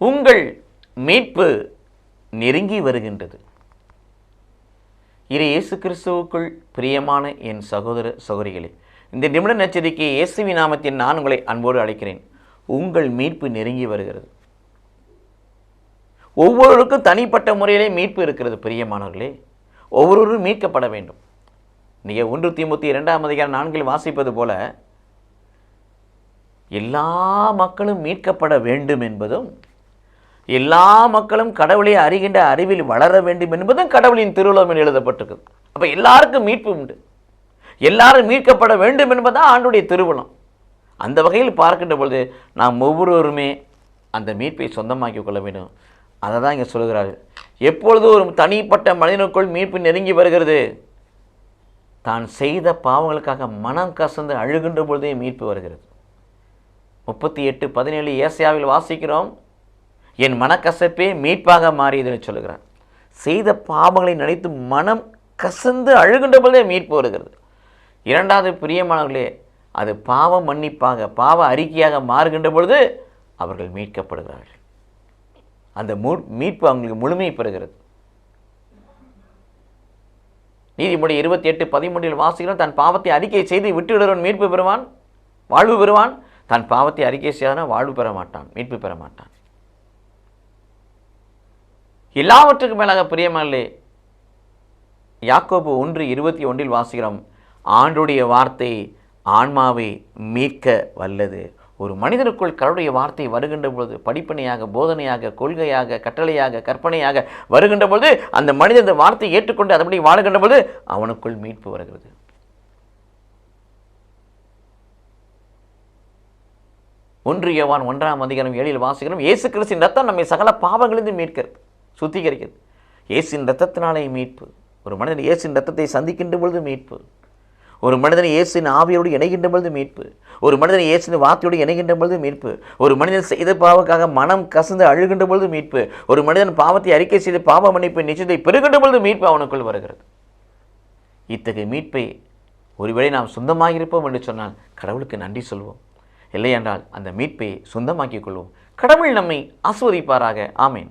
உங்கள் மீட்பு நெருங்கி வருகின்றது. இயேசு கிறிஸ்துவுக்குள் பிரியமான என் சகோதர சகோதரிகளே, இந்த நிமிட நச்சரிக்கை இயேசுவின் நாமத்தில் நான் உங்களை அன்போடு அழைக்கிறேன். உங்கள் மீட்பு நெருங்கி வருகிறது. ஒவ்வொருவருக்கும் தனிப்பட்ட முறையிலே மீட்பு இருக்கிறது. பிரியமானவர்களே, ஒவ்வொருவரும் மீட்கப்பட வேண்டும். நீங்கள் 1 தீமோத்தேயு 2:4 வாசிப்பது போல எல்லா மக்களும் மீட்கப்பட வேண்டும் என்பதும், எல்லா மக்களும் கடவுளை அறிகின்ற அறிவில் வளர வேண்டும் என்பதும் கடவுளின் திருவுளம் எழுதப்பட்டிருக்குது. அப்போ எல்லாருக்கும் மீட்பு உண்டு, எல்லாரும் மீட்கப்பட வேண்டும் என்பதுதான் ஆண்டுடைய திருவுளம். அந்த வகையில் பார்க்கின்ற பொழுது நாம் ஒவ்வொருவருமே அந்த மீட்பை சொந்தமாக்கி கொள்ள வேண்டும். அதை தான் இங்கே சொல்கிறார்கள். எப்பொழுது ஒரு தனிப்பட்ட மனிதனுக்குள் மீட்பு நெருங்கி வருகிறது, தான் செய்த பாவங்களுக்காக மனம் கசந்து அழுகின்ற பொழுதே மீட்பு வருகிறது. 38:17 ஏசாயாவில் வாசிக்கிறோம், என் மனக்கசப்பே மீட்பாக மாறியதுன்னு சொல்லுகிறார். செய்த பாவங்களை நினைத்து மனம் கசந்து அழுகின்ற பொழுதே மீட்பு வருகிறது. இரண்டாவது பிரியமானவர்களே, அது பாவ மன்னிப்பாக பாவ அறிக்கையாக மாறுகின்ற பொழுது அவர்கள் மீட்கப்படுகிறார்கள். அந்த மீட்பு அவங்களுக்கு முழுமை பெறுகிறது. நீதிமொழி 28:13 வாசிக்கிறோம், தன் பாவத்தை அறிக்கை செய்து விட்டுவிடுறவன் மீட்பு பெறுவான், வாழ்வு பெறுவான். தன் பாவத்தை அறிக்கை செய்யாதவன் வாழ்வு பெற மாட்டான், மீட்பு பெற மாட்டான். எல்லாவற்றுக்கும் மேலாக பிரியமானே, யாக்கோபு 1:21 வாசிக்கிறோம், ஆண்டுடைய வார்த்தை ஆன்மாவை மீட்க வல்லது. ஒரு மனிதனுக்குள் கடவுளுடைய வார்த்தை வருகின்ற பொழுது, படிப்பனையாக, போதனையாக, கொள்கையாக, கட்டளையாக, கற்பனையாக வருகின்ற பொழுது, அந்த மனிதன் இந்த வார்த்தையை ஏற்றுக்கொண்டு அதன்படி வாழுகின்ற பொழுது அவனுக்குள் மீட்பு வருகிறது. 1 யோவான் 1:7 வாசிக்கிறோம், இயேசு கிறிஸ்துவின் ரத்தம் நம்மை சகல பாவங்களிலிருந்து மீட்கிறது, சுத்திகரிக்கிறது. இயேசுவின் ரத்தத்தினாலே மீட்பு. ஒரு மனிதன் இயேசுவின் ரத்தத்தை சந்திக்கின்ற பொழுது மீட்பு. ஒரு மனிதன் இயேசுவின் ஆவியோடு இணைகின்ற பொழுது மீட்பு. ஒரு மனிதன் இயேசுவின் வார்த்தையோடு இணைகின்ற பொழுது மீட்பு. ஒரு மனிதன் செய்த பாவக்காக மனம் கசந்து அழுகின்ற பொழுது மீட்பு. ஒரு மனிதன் பாவத்தை அறிக்கை செய்து பாவ மன்னிப்பு நிச்சயத்தை பெறுகின்ற பொழுது மீட்பு அவனுக்குள் வருகிறது. இத்தகைய மீட்பை ஒருவேளை நாம் சொந்தமாக இருப்போம் என்று சொன்னால் கடவுளுக்கு நன்றி சொல்வோம். இல்லை என்றால் அந்த மீட்பை சொந்தமாக்கிக் கொள்வோம். கடவுள் நம்மை ஆசீர்வதிப்பாராக. ஆமேன்.